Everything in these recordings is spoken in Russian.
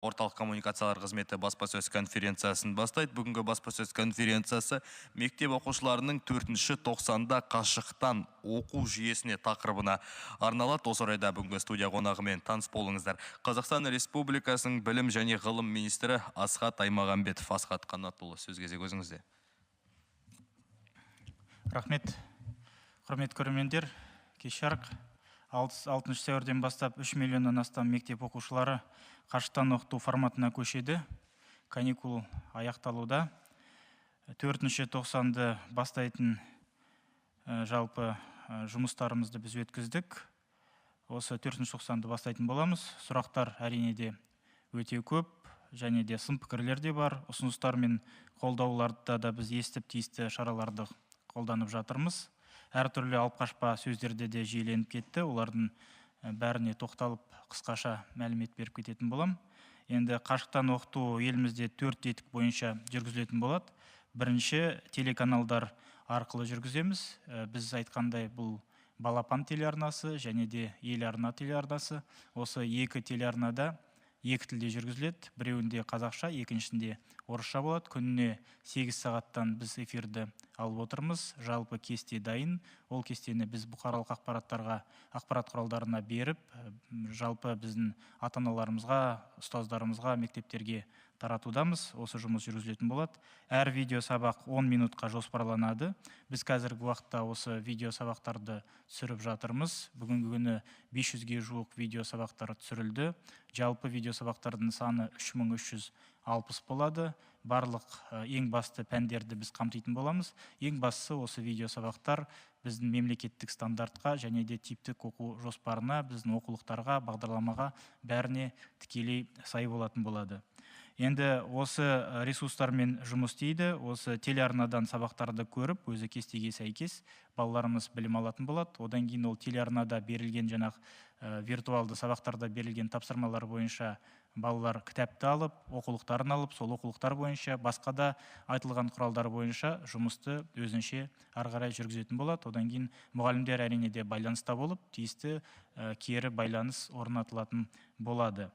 Орталық коммуникациялар қызметі баспасөз конференциясын бастайды. Бүгінгі баспасөз конференциясы мектеп оқушыларының 4-ші тоқсанда қашықтан оқу жүйесіне тақырыбына арналады. Осы орайда бүгінгі студия қонағымен таныс болыңыздар. Қазақстан Республикасының білім және ғылым министрі Асхат Аймағамбетов. Асхат Қанатұлы, сөз кезегі өзіңізде. Рахмет. Құрметті көрермендер, кеш жарық. 6 сәуірден бастап 3 миллионнан астам мектеп оқушылары қашықтан оқыту форматына көшеді. Каникул аяқталуда. 4-ші тоқсанды бастайтын жалпы жұмыстарымызды біз өткіздік. Осы 4-ші тоқсанды бастайтын боламыз. Сұрақтар әрине де өте көп, және де сын пікірлер де бар. Ұсыныстар мен қолдауларда да біз естіп тиісті шараларды қолданып жатырмыз. Әртүрлі алып қашпа сөздерде де жиіленіп кетті. Олардың бәріне тоқталып қысқаша мәлімет беріп кететін болам. Енді қашықтан оқыту елімізде 4 тетік бойынша жүргізілетін болады. Бірінші, телеканалдар арқылы жүргіземіз. Біз айтқандай бұл Балапан телеарнасы және де Ел арна телеарнасы. Осы екі телеарнада екі тілде жүргізіледі. Біреуінде қазақша, екіншісінде орысша болады. Күніне 8 сағаттан біз эфирді алып отырмыз. Жалпы кесте дайын. Ол кестені біз бұқаралық ақпарат құралдарына беріп, жалпы біздің ата-аналарымызға, ұстаздарымызға, мектептерге таратудамыз. Осы жұмыс жүргізілетін болады. Әр видео сабақ 10 минутқа жоспарланады. Біз қазіргі уақытта осы видео сабақтарды түсіріп жатырмыз. Бүгінгі күні 500-ге жуық видео сабақтар түсірілді. Жалпы видео сабақтардың саны 3360 болады. Барлық ең басты пәндерді біз қамтитын боламыз. Ең бастысы осы видео сабақтар біздің мемлекеттік стандартқа және де типтік оқу жоспарына, біздің оқулықтарға, бағдарламаға бәріне тікелей сай болатын болады. Енді осы ресурстармен жұмыс істейді. Осы телеарнадан сабақтарды көріп, өзі кестеге сәйкес балаларымыз білім алатын болады. Одан кейін ол телеарнада берілген виртуалды сабақтарда берілген тапсырмалар бойынша балалар кітапты алып, оқулықтарын алып, сол оқулықтар бойынша, басқа да айтылған құралдар бойынша жұмысты өзінше ары қарай жүргізетін болады. Одан кейін мұғалімдер әрине де байланыста болып, тиісті кері байланыс орнатылатын болады.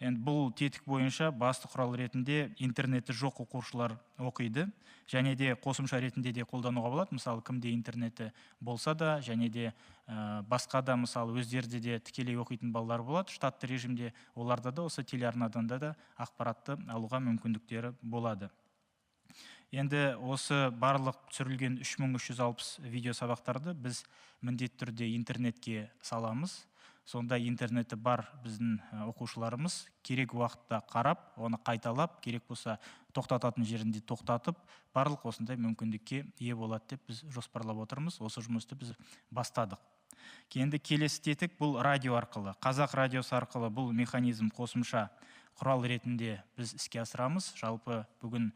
Енді бұл тетік бойынша басты құрал ретінде интернеті жоқ оқушылар оқиды, және де қосымша ретінде де қолдануға болады. Мысалы, кімде интернеті болса да, және де басқа да, мысалы, өздерде де тікелей оқитын балалар болады. Штатты режимде оларда да осы телеарнадан да ақпаратты алуға мүмкіндіктері болады. Енді осы барлық түсірілген 3360 видео сабақтарды біз міндетті түрде интернетке саламыз. Сонда интернеті бар біздің оқушыларымыз керек уақытта қарап, оны қайталап, керек болса тоқтататын жерінде тоқтатып, барлық осындай мүмкіндікке ие болады деп біз жоспарлап отырмыз. Осы жұмысты біз бастадық. Енді келесі тетік бұл радио арқылы. Қазақ радиосы арқылы бұл механизм қосымша құрал ретінде біз іске асырамыз. Жалпы бүгін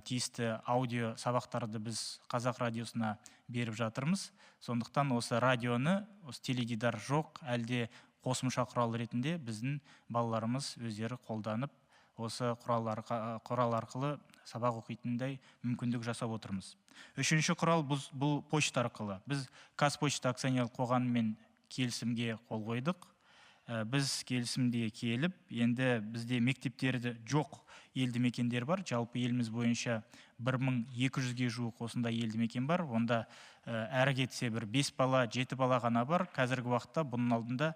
тиісті аудио сабақтарды біз Қазақ радиосына беріп жатырмыз. Сондықтан осы радионы, осы теледидар жоқ, әлде қосымша құрал ретінде біздің балаларымыз өздері қолданып, осы құрал арқылы сабақ оқитындай мүмкіндік жасап отырмыз. Үшінші құрал бұл почта арқылы. Біз Қазпочта акционерлік қоғамымен келісімге қол қойдық. Біз келісімде келіп, енді бізде мектептерді жоқ елді мекендер бар. Жалпы еліміз бойынша 1200-ге жуық осындай елді мекен бар. Онда әрі кетсе бір 5 бала, 7 бала ғана бар. Қазіргі уақытта бұның алдында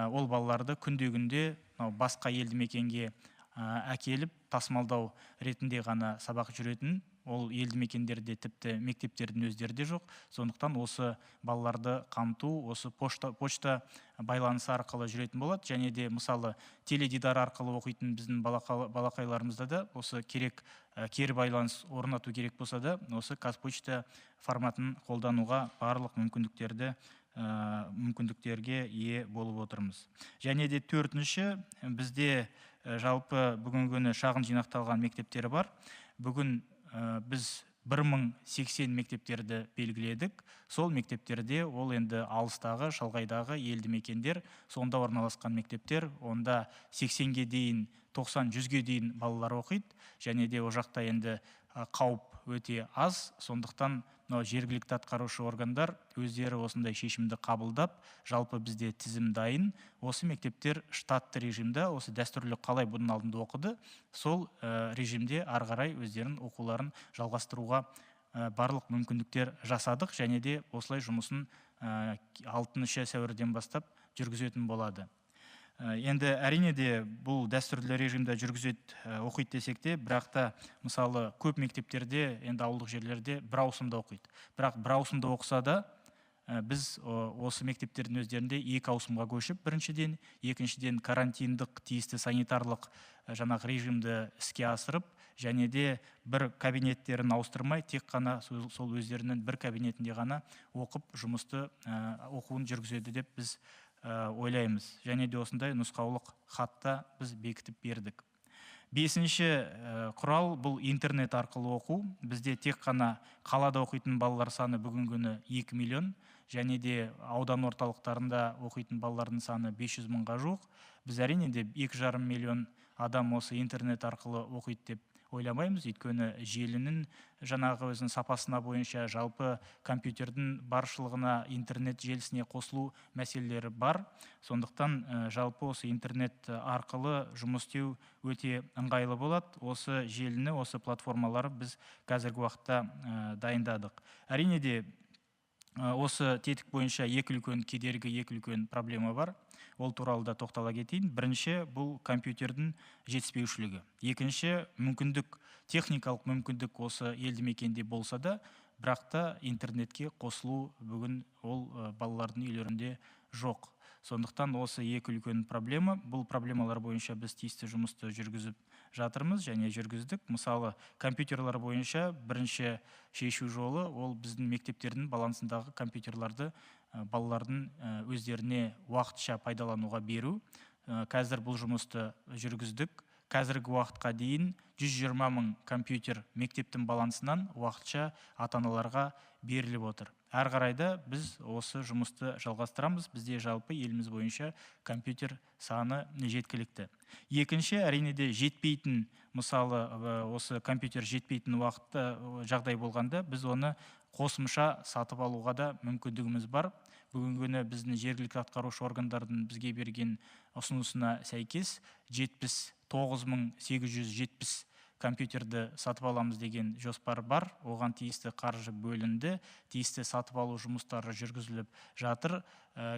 ол балаларды күнде басқа елді мекенге әкеліп, тасымалдау ретінде ғана сабақ жүретін. Ол елді мекендерде тіпті мектептердің өздері де жоқ. Сондықтан осы балаларды қамту, осы почта байланысы арқылы жүретін болады. Және де мысалы теледидар арқылы оқитын біздің балақайларымызда да осы кері байланыс орнату керек болса да, осы Қазпочта форматын қолдануға барлық мүмкіндіктерге ие болып отырмыз. Және де төртінші, бізде жалпы бүгінгі күні шағын жинақталған мектептері бар. Бүгін біз 1080 мектептерді белгіледік. Сол мектептерде ол енді алыстағы, шалғайдағы елді мекендер, сонда орналасқан мектептер, онда 80-ге дейін, 90-100-ге дейін балалар оқиды. Және де о жақта енді қауіп өте аз. Сондықтан жергілікті атқарушы органдар өздері осындай шешімді қабылдап, жалпы бізде тізім дайын. Осы мектептер штатты режимде, осы дәстүрлі қалай бұның алдында оқыды, сол режимде ары қарай өздерінің оқуларын жалғастыруға барлық мүмкіндіктер жасадық, және де осылай жұмысын 6 сәуірден бастап жүргізетін болады. Енді әрине де бұл дәстүрлі режимде оқиды десек те, бірақ та мысалы көп мектептерде, енді ауылдық жерлерде бір ауысымда оқиды. Бірақ бір ауысымда оқыса да, біз осы мектептердің өздерінде 2 ауысымға көшіп, біріншіден, екіншіден карантиндік тиісті санитарлық жаңағы режимді іске асырып, және де бір кабинеттерін ауыстырмай, тек қана сол өздерінің бір кабинетінде ғана оқып, оқуын жүргізеді деп біз ойлаймыз. Және де осындай нұсқаулық хатта біз бекітіп бердік. 5-ші құрал бұл интернет арқылы оқу. Бізде тек қана қалада оқитын балалар саны бүгінгі күні 2 миллион, және де аудан орталықтарында оқитын балалардың саны 500 мыңға жуық. Біз әрине де 2,5 миллион адам осы интернет арқылы оқиды деп ойламаймыз, өйткені желінің жаңағы өзінің сапасына бойынша, жалпы компьютердің баршылығына интернет желісіне қосылу мәселелері бар. Сондықтан жалпы осы интернет арқылы жұмыс істеу өте ыңғайлы болады. Осы желіні, осы платформалары біз қазіргі уақытта дайындадық. Әрине де осы тетік бойынша екі үлкен кедергі, екі үлкен проблема бар. Ол туралы да тоқтала кетейін. Бірінші, бұл компьютердің жетіспеушілігі. Екінші, техникалық мүмкіндік осы елді мекенде болса да, бірақ та интернетке қосылу бүгін ол балалардың үйлерінде жоқ. Сондықтан осы екі үлкен проблема. Бұл проблемалар бойынша біз тиісті жұмысты жүргізіп жатырмыз және жүргіздік. Мысалы, компьютерлар бойынша бірінші шешу жолы ол біздің мектептердің балансындағы компьютерларды балалардың өздеріне уақытша пайдалануға беру. Қазір бұл жұмысты жүргіздік. Қазіргі уақытқа дейін 120 мың компьютер мектептің балансынан уақытша ата-аналарға беріліп отыр. Әр қарайда біз осы жұмысты жалғастырамыз. Бізде жалпы еліміз бойынша компьютер саны жеткілікті. Екінші, әрине де жетпейтін, мысалы, осы компьютер жетпейтін уақытта жағдай болғанда, біз оны қосымша сатып алуға да мүмкіндігіміз бар. Бүгінгі күні біздің жергілікті атқарушы органдардың бізге берген ұсынысына сәйкес 79.870 компьютерді сатып аламыз деген жоспар бар. Оған тиісті қаржы бөлінді, тиісті сатып алу жұмыстары жүргізіліп жатыр.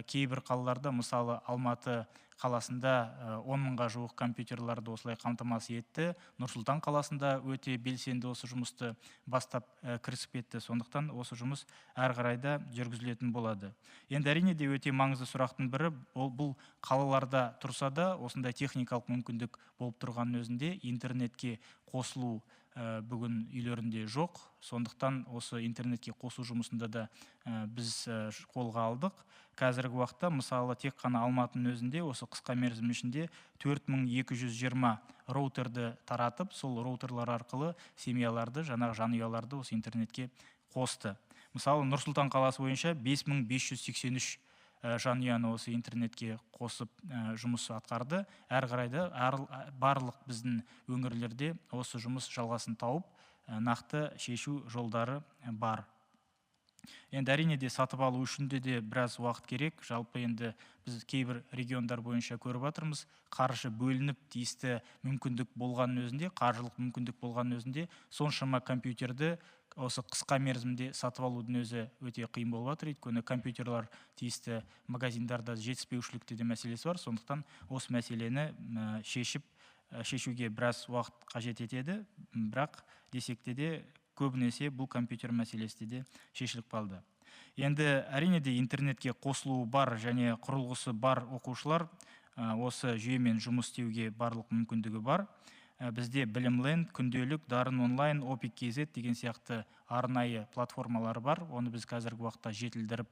Кейбір қалаларда, мысалы Алматы қаласында 10 мыңға жуық компьютерларды осылай қамтамасыз етті. Нұр-Сұлтан қаласында өте белсенді осы жұмысты бастап кірісіп кетті. Сондықтан осы жұмыс әр қарайда жүргізілетін болады. Енді әрине де өте маңызды сұрақтың бірі, бұл қалаларда тұрса да, осындай техникалық мүмкіндік болып тұрған өзінде интернетке қосылу бүгін үйлерінде жоқ. Сондықтан осы интернетке қосу жұмысында да біз қолға алдық. Қазіргі уақытта, мысалы, тек қана Алматының өзінде осы қысқа мерзім ішінде 4220 роутерді таратып, сол роутерлар арқылы семьяларды, жанұяларды осы интернетке қосты. Мысалы, Нұр-Сұлтан қаласы бойынша 5583 жанұяны осы интернетке қосып жұмыс атқарды. Әр қарайда барлық біздің өңірлерде осы жұмыс жалғасын тауып, нақты шешу жолдары бар. Енді әрине де сатып алу үшін де біраз уақыт керек. Жалпы енді біз кейбір региондар бойынша көріп жатырмыз. Қаржы бөлініп, тиісті мүмкіндік болған өзінде, қаржылық мүмкіндік болған өзінде, соншама компьютерді осы қысқа мерзімде сатып алудың өзі өте қиын болып жатыр. Өйткені компьютерлар тиісті магазиндарда жетіспеушілікте де мәселесі бар. Сондықтан осы мәселені шешуге біраз уақыт қажет етеді. Бірақ десекте де көбінесе бұл компьютер мәселесі де шешіліп қалды. Енді әрине де интернетке қосылуы бар және құрылғысы бар оқушылар осы жүйемен жұмыс істеуге барлық мүмкіндігі бар. Бізде Білімленд, Күнделік, Дарын онлайн, Опик.kz деген сияқты арнайы платформалары бар. Оны біз қазіргі уақытта жетілдіріп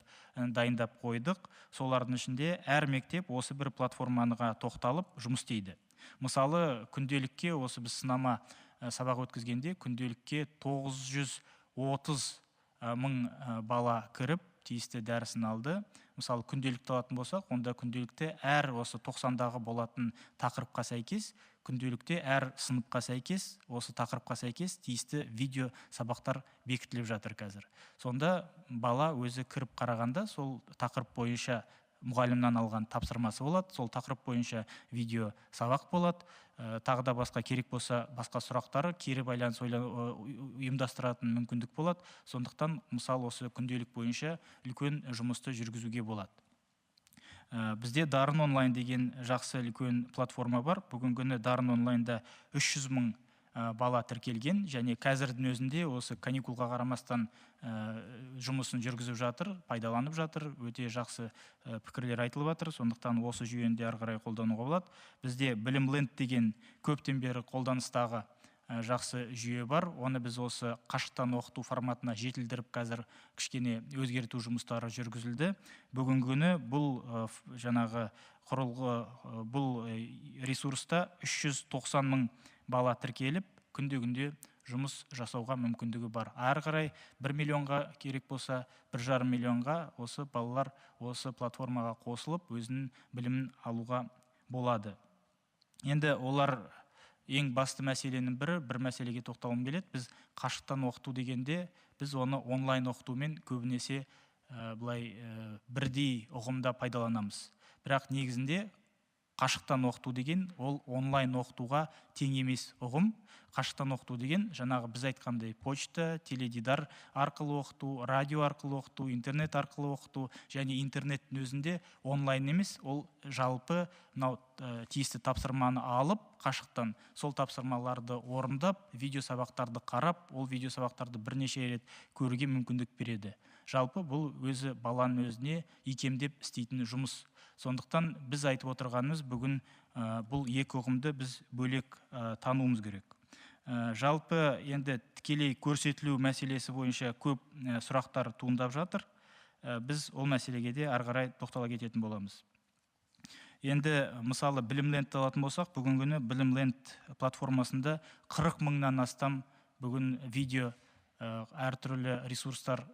дайындап қойдық. Солардың ішінде әр мектеп осы бір платформаға тоқталып жұмыс істейді. Мысалы, Күнделікке осы біз сынама сабақ өткізгенде Күнделікке 930 мың бала кіріп, тиісті дәрісін алды. Мысалы, Күнделікті алатын болсақ, онда Күнделікте әр осы 90-дағы болатын тақырыпқа сәйкес күнделікте әр сыныпқа сәйкес, осы тақырыпқа сәйкес тиісті видео сабақтар бекітіліп жатыр қазір. Сонда бала өзі кіріп қарағанда сол тақырып бойынша мұғалімнен алған тапсырмасы болады, сол тақырып бойынша видео сабақ болады. Тағы да басқа керек болса, басқа сұрақтары кері байланыс ұйымдастыратын мүмкіндік болады. Сондықтан мысал осы күнделік бойынша үлкен жұмысты жүргізуге болады. Бізде Дарын онлайн деген жақсы үлкен платформа бар. Бүгінгі күні Дарын онлайнда 300 мың бала тіркелген, және қазірдің өзінде осы каникулға қарамастан жұмысын жүргізіп жатыр, пайдаланып жатыр, өте жақсы пікірлер айтылып жатыр. Сондықтан осы жүйені ары қарай қолдануға болады. Бізде Білімленд деген көптен бері қолданыстағы жақсы жүйе бар. Оны біз осы қашықтан оқыту форматына жетілдіріп, қазір кішкене өзгерту жұмыстары жүргізілді. Бүгінгі күні бұл жаңағы құрылғы, бұл ресурста 390 мың бала тіркеліп, күнде жұмыс жасауға мүмкіндігі бар. Ары қарай 1 миллионға керек болса, 1,5 миллионға осы балалар осы платформаға қосылып, өзінің білімін алуға болады. Енді олар ең басты мәселенің бір мәселеге тоқталғым келеді. Біз қашықтан оқыту дегенде, біз оны онлайн оқытумен көбінесе былай бірдей ұғымда пайдаланамыз. Бірақ негізінде қашықтан оқыту деген ол онлайн оқытуға тең емес ұғым. Қашықтан оқыту деген жаңағы біз айтқандай почта, теледидар арқылы оқыту, радио арқылы оқыту, интернет арқылы оқыту, және интернеттің өзінде онлайн емес, ол жалпы тиісті тапсырманы алып, қашықтан сол тапсырмаларды орындап, видео сабақтарды қарап, ол видео сабақтарды бірнеше рет көруге мүмкіндік береді. Жалпы бұл өзі баланың өзіне икемдеп істейтін жұмыс. Сондықтан біз айтып отырғанымыз, бүгін бұл екі ұғымды біз бөлек тануымыз керек. Жалпы енді тікелей көрсетілу мәселесі бойынша көп сұрақтар туындап жатыр. Біз ол мәселеге де ары қарай тоқтала кететін боламыз. Енді мысалы Білімленд алатын болсақ, бүгінгі күні Білімленд платформасында 40 мыңнан астам бүгін видео әртүрлі ресурстар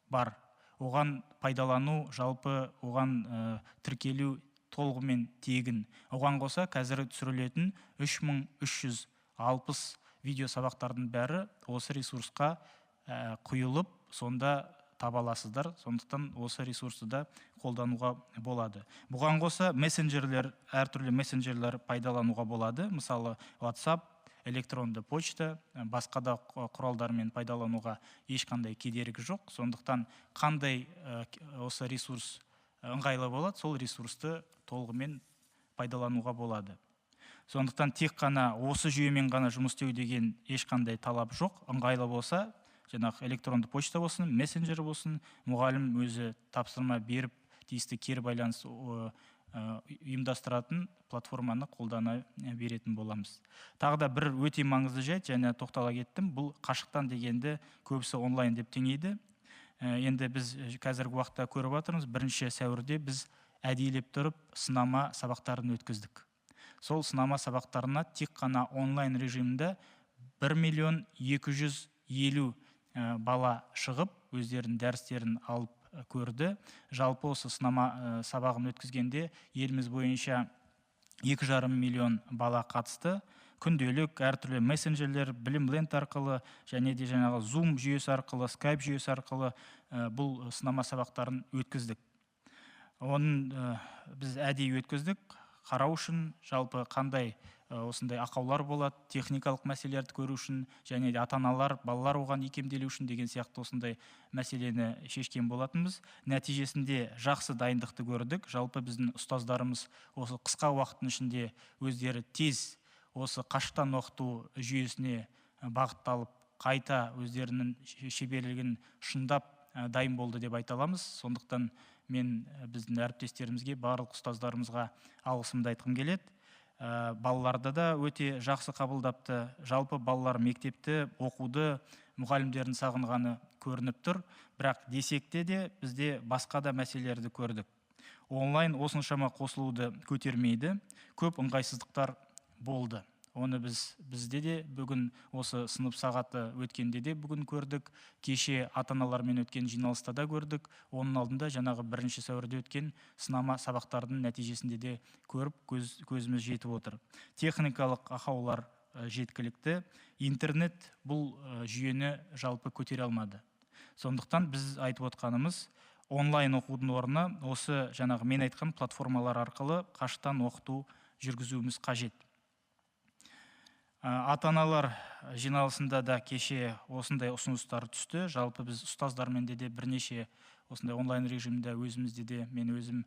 бар. Оған пайдалану, жалпы оған тіркелу толығымен тегін. Оған қоса қазір түсірілетін 3360 видео сабақтардың бәрі осы ресурсқа құйылып, сонда таба аласыздар. Сондықтан осы ресурсты да қолдануға болады. Бұған қоса мессенджерлер, әртүрлі мессенджерлер пайдалануға болады. Мысалы WhatsApp, электронды почта, басқа да құралдармен пайдалануға ешқандай кедергі жоқ. Сондықтан қандай осы ресурс ыңғайлы болады, сол ресурсты толығымен пайдалануға болады. Сондықтан тек қана осы жүйемен ғана жұмыс істеу деген ешқандай талап жоқ. Ыңғайлы болса, жаңағы электронды почта болсын, мессенджер болсын, мұғалім өзі тапсырма беріп, тиісті кері байланыс ұйымдастыратын платформаны қолдана беретін боламыз. Тағы да бір өте маңызды жайт, және тоқтала кеттім, бұл қашықтан дегенді көбісі онлайн деп теңейді. Енді біз қазіргі уақытта көріп жатырмыз, 1 сәуірде біз әдейілеп тұрып сынама сабақтарын өткіздік. Сол сынама сабақтарына тек қана онлайн режимінде 1.250.000 бала шығып, өздерінің дәрістерін алып көрді. Жалпы осы сынама сабағын өткізгенде еліміз бойынша 2,5 миллион бала қатысты. Күнделік әртүрлі мессенджерлер, Білімленд арқылы, және де жаңағы Zoom жүйесі арқылы, Skype жүйесі арқылы бұл сынама сабақтарын өткіздік. Оның біз әдейі өткіздік, қарау үшін, жалпы қандай осындай ақаулар болады, техникалық мәселелерді көру үшін, және де ата-аналар, балалар оған икемделу үшін деген сияқты осындай мәселені шешкен болатынбыз. Нәтижесінде жақсы дайындықты көрдік. Жалпы біздің ұстаздарымыз осы қысқа уақыттың ішінде өздері тез осы қашықтан оқыту жүйесіне бағытталып, қайта өздерінің шеберлігін шыңдап дайын болды деп айта аламыз. Сондықтан мен біздің әріптестерімізге, барлық ұстаздарымызға алғысымды айтқым келеді. Балаларды да өте жақсы қабылдапты. Жалпы балалар мектепті, оқуды, мұғалімдерін сағынғаны көрініп тұр. Бірақ десекте де бізде басқа да мәселелерді көрдік. Онлайн осыншама қосылуды көтермейді. Көп ыңғайсыздықтар болды. Оны бізде де бүгін осы сынып сағаты өткенде де бүгін көрдік. Кеше ата-аналармен өткен жиналыста да көрдік. Оның алдында жаңағы 1 сәуірде өткен сынама сабақтардың нәтижесінде де көріп, көзіміз жетіп отыр. Техникалық ақаулар жеткілікті. Интернет бұл жүйені жалпы көтере алмады. Сондықтан біз айтып отқанымыз, онлайн оқудың орнына осы жаңағы мен айтқан платформалар арқылы қашықтан оқыту жүргізуіміз қажет. Ата-аналар жиналысында да кеше осындай ұсыныстар түсті. Жалпы біз ұстаздармен де бірнеше осындай онлайн режимде өзімізде де мен өзім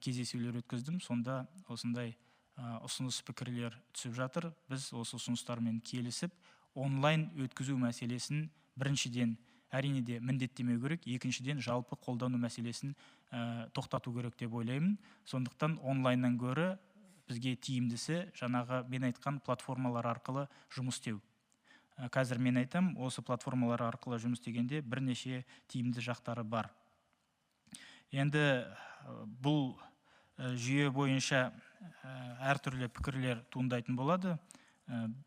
кездесулер өткіздім. Сонда осындай ұсыныс пікірлер түсіп жатыр. Біз осы ұсыныстармен келісіп, онлайн өткізу мәселесін біріншіден әрине де міндеттемеу керек, екіншіден жалпы қолдану мәселесін тоқтату керек деп ойлаймын. Сондықтан онлайннан гөрі бізге тиімдісі жаңағы мен айтқан платформалар арқылы жұмыс істеу. Қазір мен айтам, осы платформалар арқылы жұмыс істегенде бірнеше тиімді жақтары бар. Енді бұл жүйе бойынша әртүрлі пікірлер туындайтын болады.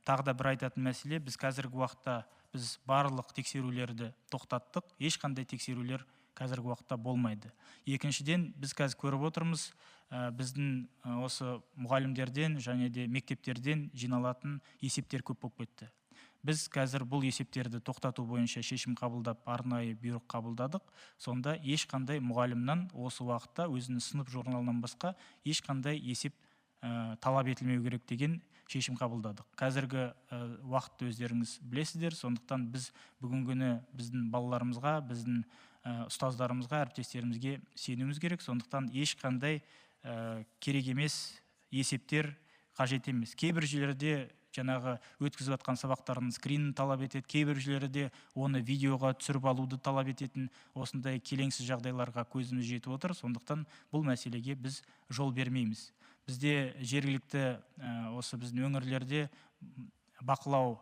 Тағы да бір айтатын мәселе, біз қазіргі уақытта біз барлық тексерулерді тоқтаттық. Ешқандай тексерулер қазіргі уақытта болмайды. Екіншіден, біз қазір көріп отырмыз, біздің осы мұғалімдерден және де мектептерден жиналатын есептер көп болып кетті. Біз қазір бұл есептерді тоқтату бойынша шешім қабылдап, арнайы бұйрық қабылдадық. Сонда ешқандай мұғалімнен осы уақытта өзінің сынып журналынан басқа ешқандай есеп талап етілмеу керек деген шешім қабылдадық. Қазіргі уақытты өздеріңіз білесіздер, сондықтан біз бүгінгіні біздің балаларымызға, біздің ұстаздарымызға, әріптестерімізге сенуіміз керек. Сондықтан ешқандай керек емес есептер қажет емес. Кейбір жерлерде жаңағы өткізіп жатқан сабақтардың скринін талап етеді, кейбір жерлерде оны видеоға түсіріп алуды талап ететін осындай келеңсіз жағдайларға көзіміз жетіп отыр. Сондықтан бұл мәселеге біз жол бермейміз. Бізде жергілікті осы біздің өңірлерде бақылау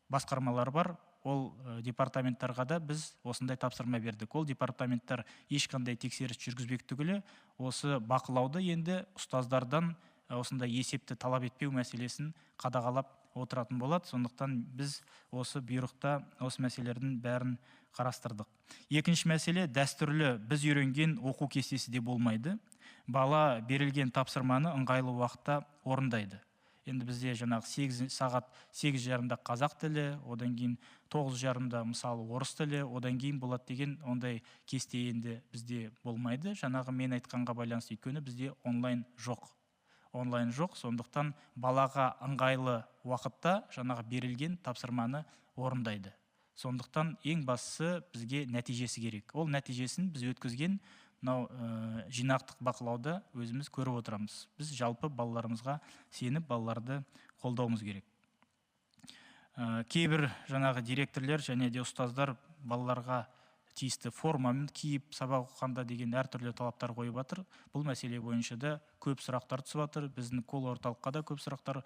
басқармалары бар. Ол департаменттарға да біз осындай тапсырма бердік. Ол департаменттер ешқандай тексеріс жүргізбек түгілі осы бақылауды енді ұстаздардан осындай есепті талап етпеу мәселесін қадағалап отыратын болады. Сондықтан біз осы бұйрықта осы мәселелердің бәрін қарастырдық. Екінші мәселе, дәстүрлі біз үйренген оқу кестесі де болмайды. Бала берілген тапсырманы ыңғайлы уақытта орындайды. Енді бізде жаңағы 8 сағат 8:30 қазақ тілі, одан кейін 9:30 мысалы орыс тілі, одан кейін болады деген ондай кесте енді бізде болмайды. Жаңағы мен айтқанға байланысты, өйткені бізде онлайн жоқ. Онлайн жоқ, сондықтан балаға ыңғайлы уақытта жаңағы берілген тапсырманы орындайды. Сондықтан ең бастысы бізге нәтижесі керек. Ол нәтижесін біз өткізген жинақтық бақылауда өзіміз көріп отырамыз. Біз жалпы балаларымызға сеніп, балаларды қолдауымыз керек. Кейбір жаңағы директорлер және де ұстаздар балаларға тиісті формамен киіп сабақ оқығанда деген әртүрлі талаптар қойып жатыр. Бұл мәселе бойынша да көп сұрақтар түсіп жатыр. Біздің кол орталыққа да көп сұрақтар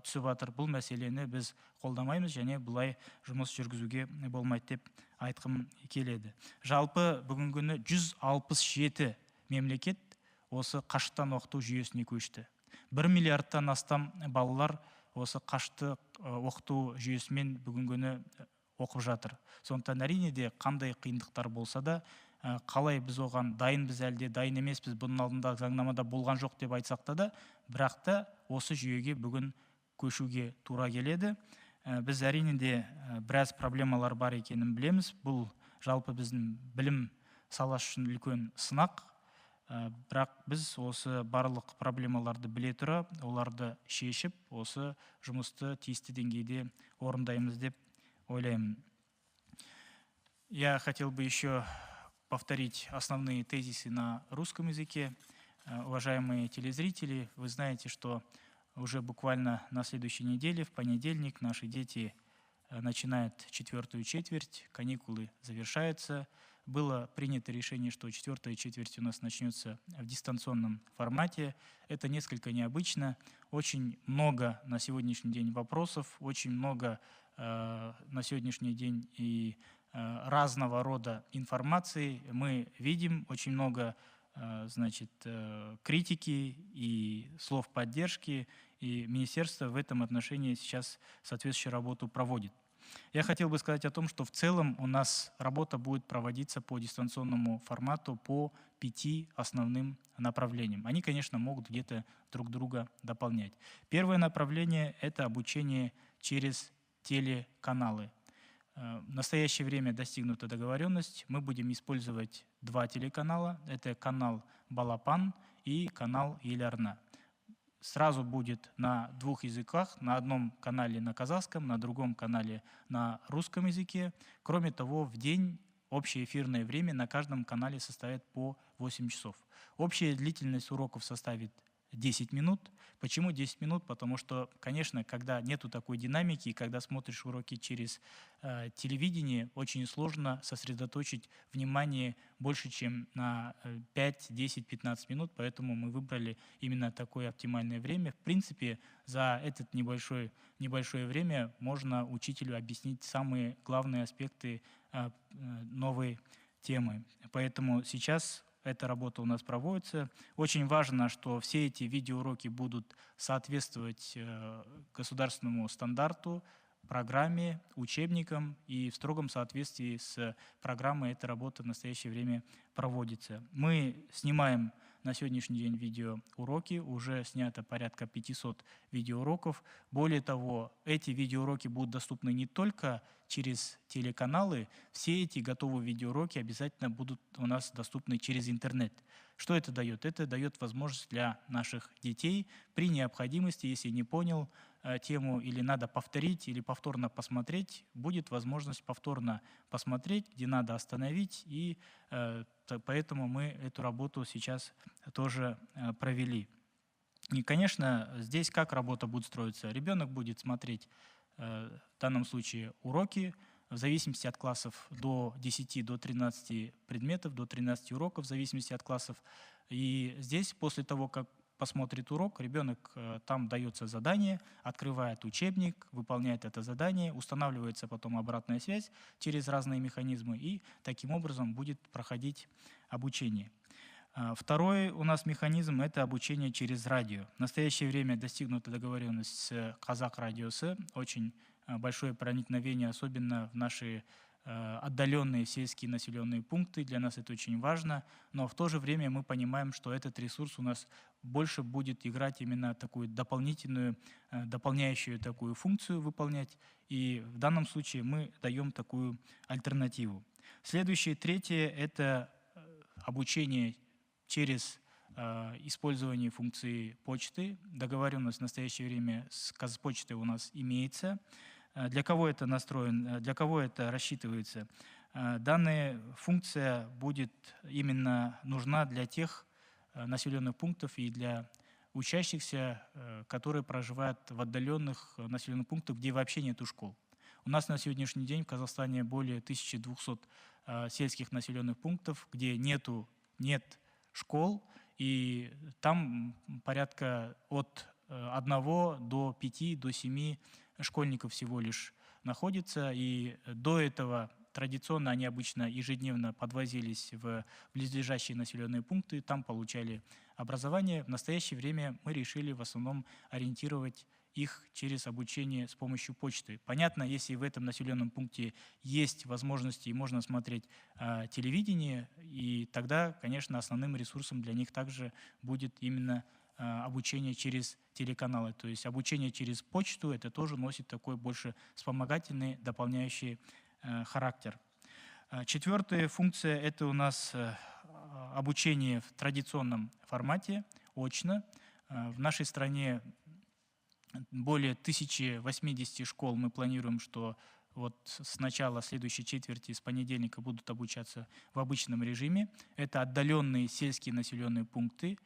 түсіп жатыр. Бұл мәселені біз қолдамаймыз және бұлай жұмыс жүргізуге болмайды деп айтқым келеді. Жалпы бүгінгі 167 мемлекет осы қашықтан оқыту жүйесіне көшті. 1 миллиардтан астам балалар осы қашықтық оқыту жүйесімен бүгінгі оқып жатыр. Сондықтан әрине де қандай қиындықтар болса да, қалай біз оған дайынбыз әлде дайын емеспіз, бұның алдында заңнамада болған жоқ деп айтсақ да, бірақ та осы жүйеге бүгін көшуге тура келеді. Біз әрине де біраз проблемалар бар екенін білеміз. Бұл жалпы біздің білім саласы үшін үлкен сынақ. Бірақ біз осы барлық проблемаларды біле тұра, оларды шешіп, осы жұмысты тиісті деңгейде орындаймыз деп ойляем. Я хотел бы еще повторить основные тезисы на русском языке. Уважаемые телезрители, вы знаете, что уже буквально на следующей неделе, в понедельник, наши дети начинают 4-ю четверть, каникулы завершаются. Было принято решение, что 4-я четверть у нас начнется в дистанционном формате. Это несколько необычно. Очень много на сегодняшний день вопросов, очень много на сегодняшний день и разного рода информации мы видим, очень много, значит, критики и слов поддержки, и министерство в этом отношении сейчас соответствующую работу проводит. Я хотел бы сказать о том, что в целом у нас работа будет проводиться по дистанционному формату по 5 основным направлениям. Они, конечно, могут где-то друг друга дополнять. Первое направление – это обучение через телеканалы. В настоящее время достигнута договоренность. Мы будем использовать 2 телеканала. Это канал «Балапан» и канал «Елярна». Сразу будет на 2 языках, на одном канале на казахском, на другом канале на русском языке. Кроме того, в день общее эфирное время на каждом канале составит по 8 часов. Общая длительность уроков составит 10 минут. Почему 10 минут? Потому что, конечно, когда нету такой динамики, когда смотришь уроки через телевидение, очень сложно сосредоточить внимание больше, чем на 5, 10, 15 минут, поэтому мы выбрали именно такое оптимальное время. В принципе, за это небольшое время можно учителю объяснить самые главные аспекты новой темы. Поэтому сейчас эта работа у нас проводится. Очень важно, что все эти видеоуроки будут соответствовать государственному стандарту, программе, учебникам, и в строгом соответствии с программой эта работа в настоящее время проводится. Мы снимаем на сегодняшний день видеоуроки, уже снято порядка 500 видеоуроков. Более того, эти видеоуроки будут доступны не только через телеканалы, все эти готовые видеоуроки обязательно будут у нас доступны через интернет. Что это дает? Это дает возможность для наших детей при необходимости, если не понял тему или надо повторить или повторно посмотреть, будет возможность повторно посмотреть, где надо остановить, и поэтому мы эту работу сейчас тоже провели. И, конечно, здесь как работа будет строиться? Ребенок будет смотреть в данном случае уроки, в зависимости от классов до 10, до 13 предметов, до 13 уроков, в зависимости от классов. И здесь, после того, как посмотрит урок, ребенок, там дается задание, открывает учебник, выполняет это задание, устанавливается потом обратная связь через разные механизмы, и таким образом будет проходить обучение. Второй у нас механизм – это обучение через радио. В настоящее время достигнута договоренность с Казах радиосы, очень большое проникновение, особенно в наши отдаленные сельские населенные пункты. Для нас это очень важно, но в то же время мы понимаем, что этот ресурс у нас больше будет играть именно такую дополнительную, дополняющую такую функцию выполнять, и в данном случае мы даем такую альтернативу. Следующее, третье – это обучение через использование функции почты. Договоренность в настоящее время с Казпочтой у нас имеется. Для кого это настроен, для кого это рассчитывается? Данная функция будет именно нужна для тех населенных пунктов и для учащихся, которые проживают в отдаленных населенных пунктах, где вообще нету школ. У нас на сегодняшний день в Казахстане более 1200 сельских населенных пунктов, где нет школ, и там порядка от 1 до 5, до 7 школьников всего лишь находится, и до этого традиционно они обычно ежедневно подвозились в близлежащие населенные пункты, там получали образование. В настоящее время мы решили в основном ориентировать их через обучение с помощью почты. Понятно, если в этом населенном пункте есть возможности и можно смотреть телевидение, и тогда, конечно, основным ресурсом для них также будет именно обучение через телеканалы. То есть обучение через почту, это тоже носит такой больше вспомогательный, дополняющий характер. Четвертая функция – это у нас обучение в традиционном формате, очно. В нашей стране более 1080 школ. Мы планируем, что вот с начала следующей четверти, с понедельника, будут обучаться в обычном режиме. Это отдаленные сельские населенные пункты.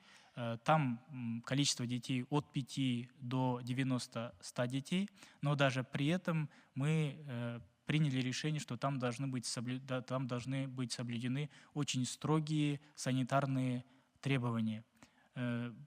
Там количество детей от 5 до 90-100 детей, но даже при этом мы приняли решение, что там должны быть соблюдены очень строгие санитарные требования.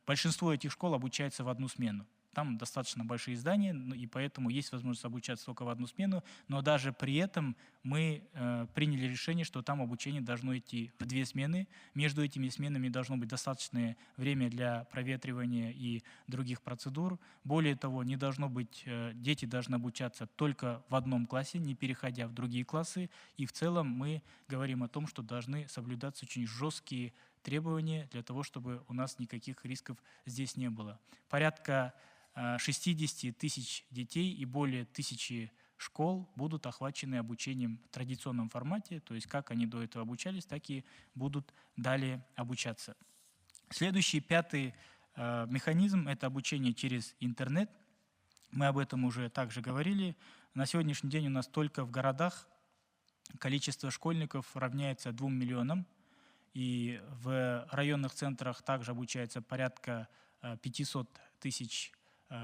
Большинство этих школ обучается в одну смену. там достаточно большие здания, и поэтому есть возможность обучаться только в одну смену, но даже при этом мы приняли решение, что там обучение должно идти в 2 смены. Между этими сменами должно быть достаточное время для проветривания и других процедур. Более того, не должно быть, дети должны обучаться только в одном классе, не переходя в другие классы. И в целом мы говорим о том, что должны соблюдаться очень жесткие требования для того, чтобы у нас никаких рисков здесь не было. Порядка 60 тысяч детей и более 1000 школ будут охвачены обучением в традиционном формате, то есть как они до этого обучались, так и будут далее обучаться. Следующий, 5-й механизм – это обучение через интернет. Мы об этом уже также говорили. На сегодняшний день у нас только в городах количество школьников равняется 2 миллионам, и в районных центрах также обучается порядка 500 тысяч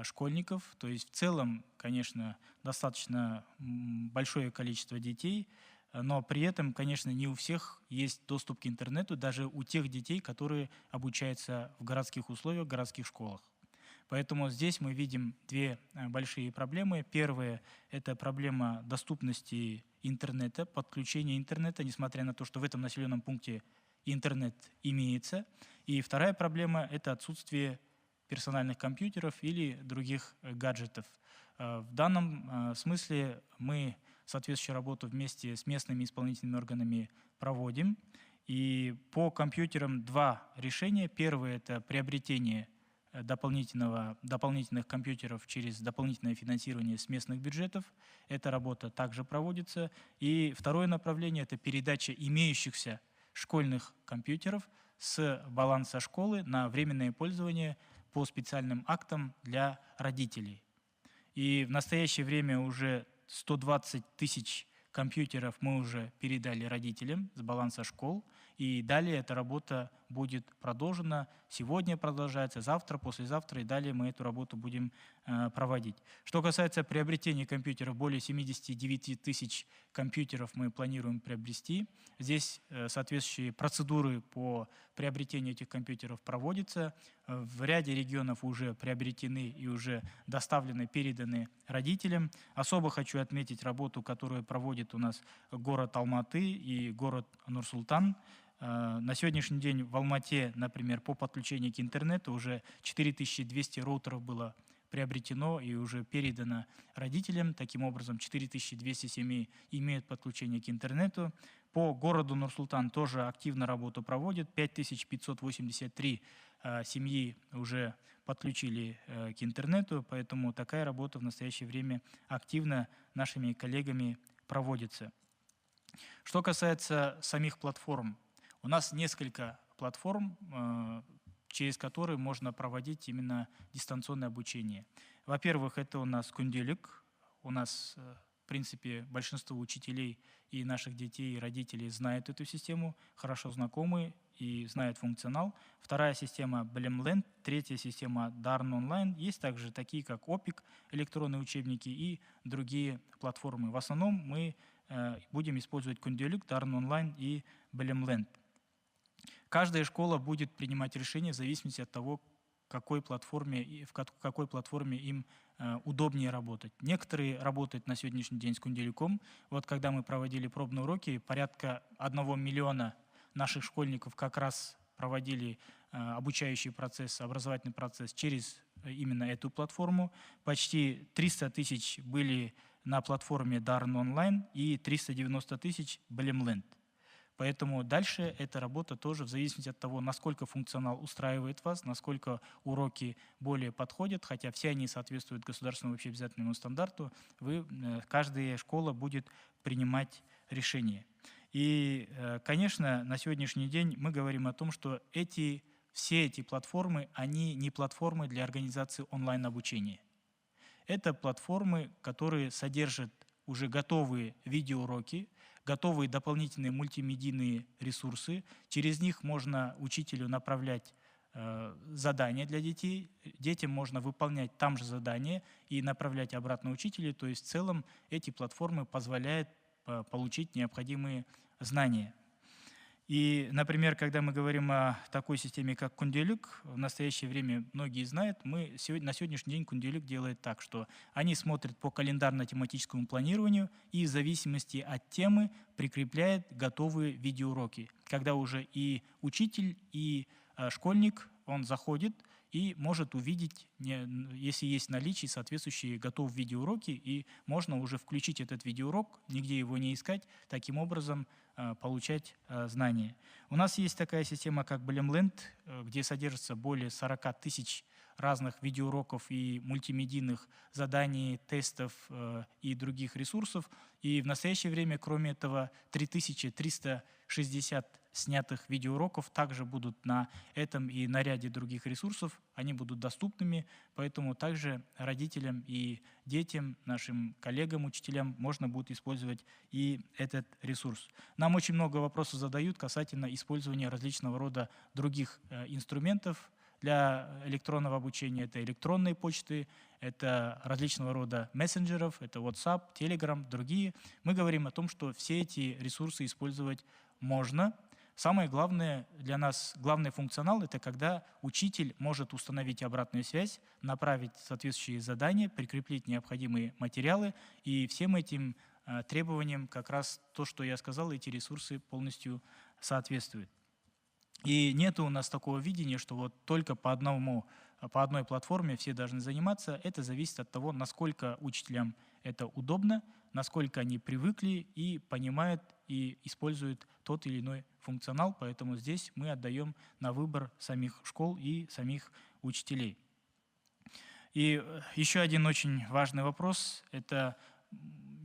школьников. То есть в целом, конечно, достаточно большое количество детей, но при этом, конечно, не у всех есть доступ к интернету, даже у тех детей, которые обучаются в городских условиях, в городских школах. Поэтому здесь мы видим 2 большие проблемы. Первая – это проблема доступности интернета, подключения интернета, несмотря на то, что в этом населенном пункте интернет имеется. И вторая проблема – это отсутствие персональных компьютеров или других гаджетов. В данном смысле мы соответствующую работу вместе с местными исполнительными органами проводим. И по компьютерам 2 решения. Первое – это приобретение дополнительных компьютеров через дополнительное финансирование с местных бюджетов. Эта работа также проводится. И второе направление – это передача имеющихся школьных компьютеров с баланса школы на временное пользование по специальным актам для родителей. И в настоящее время уже 120 тысяч компьютеров мы уже передали родителям с баланса школ. И далее эта работа будет продолжена. Сегодня продолжается, завтра, послезавтра, и далее мы эту работу будем проводить. Что касается приобретения компьютеров, более 79 тысяч компьютеров мы планируем приобрести. Здесь соответствующие процедуры по приобретению этих компьютеров проводятся. В ряде регионов уже приобретены и уже доставлены, переданы родителям. Особо хочу отметить работу, которую проводит у нас город Алматы и город Нур-Султан. На сегодняшний день в Алмате, например, по подключению к интернету уже 4200 роутеров было приобретено и уже передано родителям. Таким образом, 4200 семей имеют подключение к интернету. По городу Нур-Султан тоже активно работу проводят. 5583 семьи уже подключили к интернету, поэтому такая работа в настоящее время активно нашими коллегами проводится. Что касается самих платформ, у нас несколько платформ, через которые можно проводить именно дистанционное обучение. Во-первых, это у нас Кунделик. У нас, в принципе, большинство учителей и наших детей, и родителей знают эту систему, хорошо знакомы и знают функционал. Вторая система Белемленд, третья система Дарн онлайн. Есть также такие, как ОПИК, электронные учебники и другие платформы. В основном мы будем использовать Кунделик, Дарн онлайн и Белемленд. Каждая школа будет принимать решение в зависимости от того, в какой платформе им удобнее работать. Некоторые работают на сегодняшний день с Кунделиком. Вот когда мы проводили пробные уроки, порядка 1 миллиона наших школьников как раз проводили обучающий процесс, образовательный процесс через именно эту платформу. Почти 300 тысяч были на платформе Дарн онлайн и 390 тысяч Белемленд. Поэтому дальше эта работа тоже в зависимости от того, насколько функционал устраивает вас, насколько уроки более подходят, хотя все они соответствуют государственному общеобязательному стандарту, каждая школа будет принимать решение. И, конечно, на сегодняшний день мы говорим о том, что все эти платформы, они не платформы для организации онлайн-обучения. Это платформы, которые содержат уже готовые видеоуроки, готовые дополнительные мультимедийные ресурсы. Через них можно учителю направлять задания для детей. Детям можно выполнять там же задания и направлять обратно учителю. То есть в целом эти платформы позволяют получить необходимые знания. И, например, когда мы говорим о такой системе, как Кунделюк, в настоящее время многие знают, на сегодняшний день Кунделюк делает так, что они смотрят по календарно-тематическому планированию и в зависимости от темы прикрепляет готовые видеоуроки, когда уже и учитель, и школьник, он заходит и может увидеть, если есть в наличии соответствующие готовые видеоуроки, и можно уже включить этот видеоурок, нигде его не искать, таким образом получать знания. У нас есть такая система, как Blmland, где содержится более 40 тысяч разных видеоуроков и мультимедийных заданий, тестов и других ресурсов. И в настоящее время, кроме этого, 3360 снятых видеоуроков также будут на этом и на ряде других ресурсов. Они будут доступными, поэтому также родителям и детям, нашим коллегам, учителям можно будет использовать и этот ресурс. Нам очень много вопросов задают касательно использования различного рода других инструментов для электронного обучения. Это электронные почты, это различного рода мессенджеров, это WhatsApp, Telegram, другие. Мы говорим о том, что все эти ресурсы использовать можно. Самое главное для нас, главный функционал – это когда учитель может установить обратную связь, направить соответствующие задания, прикрепить необходимые материалы, и всем этим требованиям как раз то, что я сказал, эти ресурсы полностью соответствуют. И нет у нас такого видения, что вот только по одной платформе все должны заниматься. Это зависит от того, насколько учителям это удобно, насколько они привыкли и понимают и используют тот или иной функционал. Поэтому здесь мы отдаем на выбор самих школ и самих учителей. И еще один очень важный вопрос – это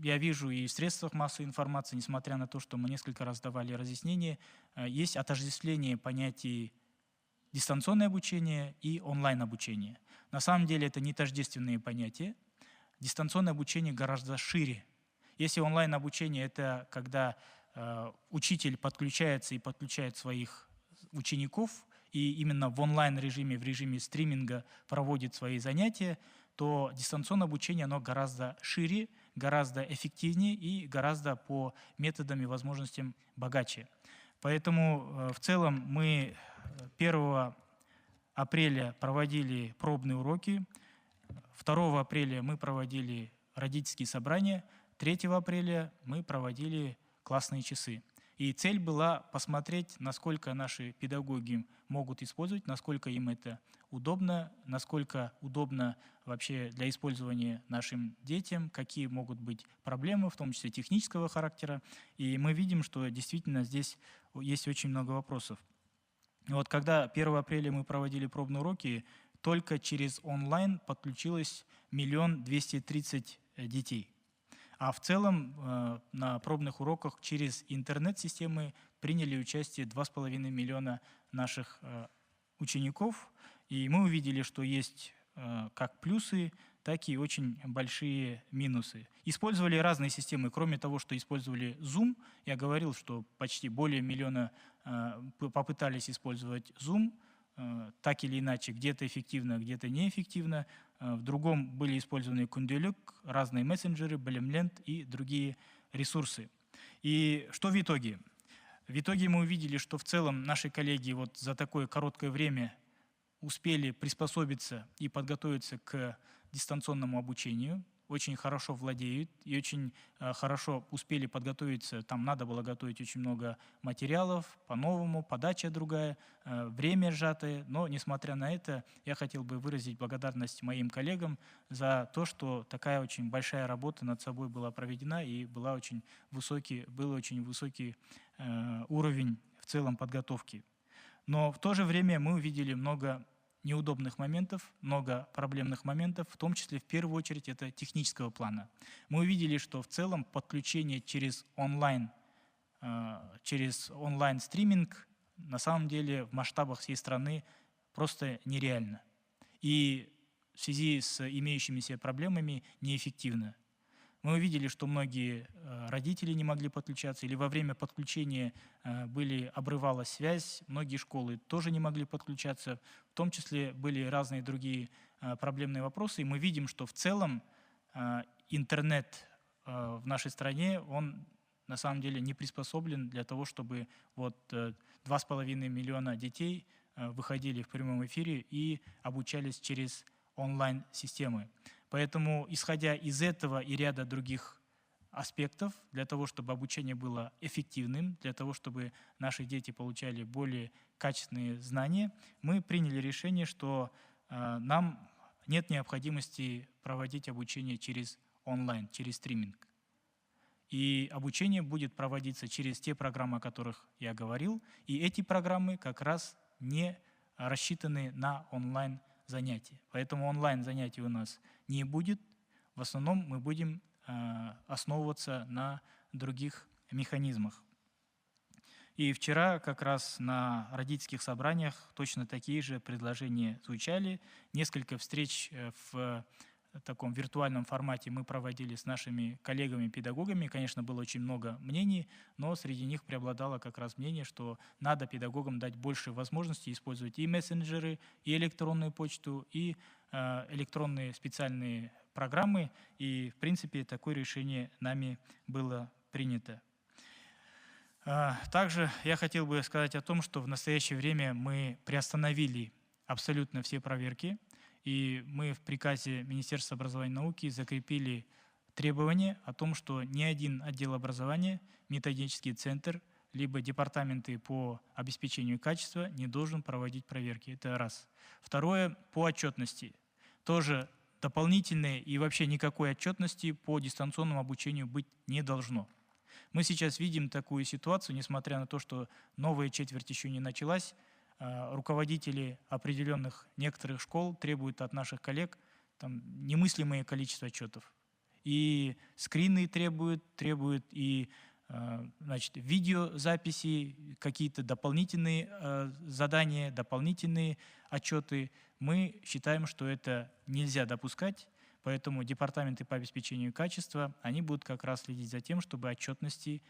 я вижу и в средствах массовой информации, несмотря на то, что мы несколько раз давали разъяснения, есть отождествление понятий дистанционное обучение и онлайн-обучение. На самом деле это не тождественные понятия. Дистанционное обучение гораздо шире. Если онлайн-обучение – это когда учитель подключается и подключает своих учеников, и именно в онлайн-режиме, в режиме стриминга проводит свои занятия, то дистанционное обучение оно гораздо шире, гораздо эффективнее и гораздо по методам и возможностям богаче. Поэтому в целом мы 1 апреля проводили пробные уроки, 2 апреля мы проводили родительские собрания, 3 апреля мы проводили классные часы. И цель была посмотреть, насколько наши педагоги могут использовать, насколько им это удобно, насколько удобно вообще для использования нашим детям, какие могут быть проблемы, в том числе технического характера. И мы видим, что действительно здесь есть очень много вопросов. Вот когда 1 апреля мы проводили пробные уроки, только через онлайн подключилось 1 230 000 детей. А в целом на пробных уроках через интернет-системы приняли участие 2,5 миллиона наших учеников. И мы увидели, что есть как плюсы, так и очень большие минусы. Использовали разные системы. Кроме того, что использовали Zoom, я говорил, что почти более миллиона попытались использовать Zoom, так или иначе, где-то эффективно, где-то неэффективно. В другом были использованы Кунделюк, разные мессенджеры, Blmland и другие ресурсы. И что в итоге? В итоге мы увидели, что в целом наши коллеги вот за такое короткое время успели приспособиться и подготовиться к дистанционному обучению, очень хорошо владеют и очень хорошо успели подготовиться. Там надо было готовить очень много материалов, по-новому, подача другая, время сжатое. Но, несмотря на это, я хотел бы выразить благодарность моим коллегам за то, что такая очень большая работа над собой была проведена и был очень высокий уровень в целом подготовки. Но в то же время мы увидели много неудобных моментов, много проблемных моментов, в том числе, в первую очередь, это технического плана. Мы увидели, что в целом подключение через онлайн-стриминг на самом деле в масштабах всей страны просто нереально. И в связи с имеющимися проблемами неэффективно. Мы увидели, что многие родители не могли подключаться, или во время подключения обрывалась связь, многие школы тоже не могли подключаться, в том числе были разные другие проблемные вопросы. И мы видим, что в целом интернет в нашей стране, он на самом деле не приспособлен для того, чтобы вот 2,5 миллиона детей выходили в прямом эфире и обучались через онлайн-системы. Поэтому, исходя из этого и ряда других аспектов, для того, чтобы обучение было эффективным, для того, чтобы наши дети получали более качественные знания, мы приняли решение, что нам нет необходимости проводить обучение через онлайн, через стриминг. И обучение будет проводиться через те программы, о которых я говорил, и эти программы как раз не рассчитаны на онлайн занятия. Поэтому онлайн занятий у нас не будет. В основном мы будем основываться на других механизмах. И вчера как раз на родительских собраниях точно такие же предложения звучали. Несколько встреч в таком виртуальном формате мы проводили с нашими коллегами-педагогами. Конечно, было очень много мнений, но среди них преобладало как раз мнение, что надо педагогам дать больше возможностей использовать и мессенджеры, и электронную почту, и электронные специальные программы. И, в принципе, такое решение нами было принято. Также я хотел бы сказать о том, что в настоящее время мы приостановили абсолютно все проверки, и мы в приказе Министерства образования и науки закрепили требование о том, что ни один отдел образования, методический центр, либо департаменты по обеспечению качества не должен проводить проверки. Это раз. Второе, по отчетности. Тоже дополнительной и вообще никакой отчетности по дистанционному обучению быть не должно. Мы сейчас видим такую ситуацию, несмотря на то, что новая четверть еще не началась, руководители определенных некоторых школ требуют от наших коллег там немыслимое количество отчетов. И скрины требуют и видеозаписи, какие-то дополнительные задания, дополнительные отчеты. Мы считаем, что это нельзя допускать, поэтому департаменты по обеспечению качества, они будут как раз следить за тем, чтобы отчетности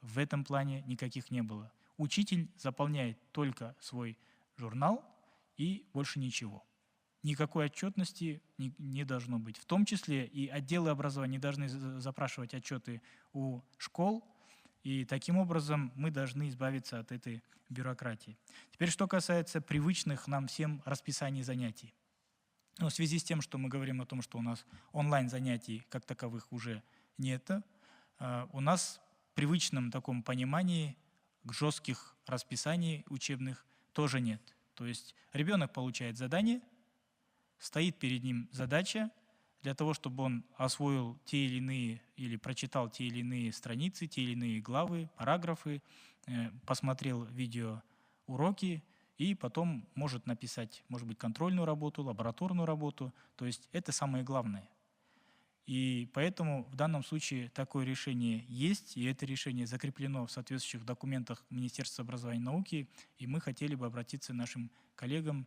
в этом плане никаких не было. Учитель заполняет только свой журнал и больше ничего. Никакой отчетности не должно быть. В том числе и отделы образования должны запрашивать отчеты у школ, и таким образом мы должны избавиться от этой бюрократии. Теперь, что касается привычных нам всем расписаний занятий. Но в связи с тем, что мы говорим о том, что у нас онлайн-занятий как таковых уже нет, у нас в привычном таком понимании жестких расписаний учебных тоже нет. То есть ребенок получает задание, стоит перед ним задача для того, чтобы он освоил те или иные или прочитал те или иные страницы, те или иные главы, параграфы, посмотрел видеоуроки и потом может написать, может быть, контрольную работу, лабораторную работу. То есть это самое главное. И поэтому в данном случае такое решение есть, и это решение закреплено в соответствующих документах Министерства образования и науки, и мы хотели бы обратиться к нашим коллегам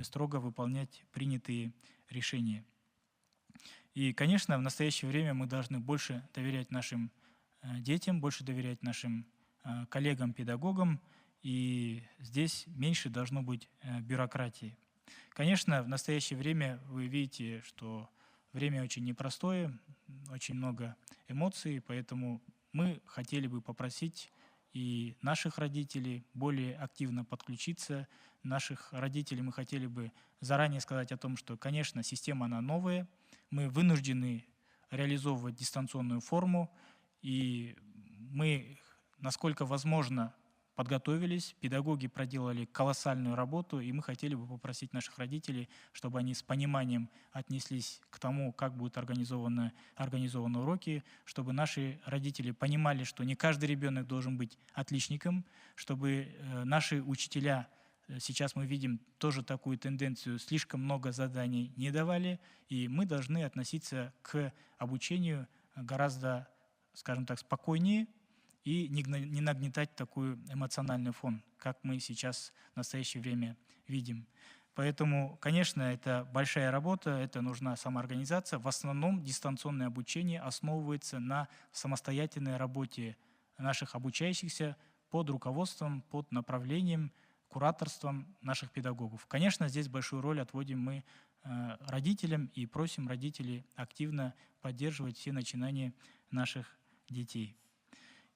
строго выполнять принятые решения. И, конечно, в настоящее время мы должны больше доверять нашим детям, больше доверять нашим коллегам-педагогам, и здесь меньше должно быть бюрократии. Конечно, в настоящее время вы видите, что время очень непростое, очень много эмоций, поэтому мы хотели бы попросить и наших родителей более активно подключиться. Наших родителей мы хотели бы заранее сказать о том, что, конечно, система она новая, мы вынуждены реализовывать дистанционную форму, и мы, насколько возможно, подготовились, педагоги проделали колоссальную работу, и мы хотели бы попросить наших родителей, чтобы они с пониманием отнеслись к тому, как будут организованы уроки, чтобы наши родители понимали, что не каждый ребенок должен быть отличником, чтобы наши учителя, сейчас мы видим тоже такую тенденцию, слишком много заданий не давали, и мы должны относиться к обучению гораздо, скажем так, спокойнее, и не нагнетать такой эмоциональный фон, как мы сейчас в настоящее время видим. Поэтому, конечно, это большая работа, это нужна самоорганизация. В основном дистанционное обучение основывается на самостоятельной работе наших обучающихся под руководством, под направлением, кураторством наших педагогов. Конечно, здесь большую роль отводим мы родителям и просим родителей активно поддерживать все начинания наших детей.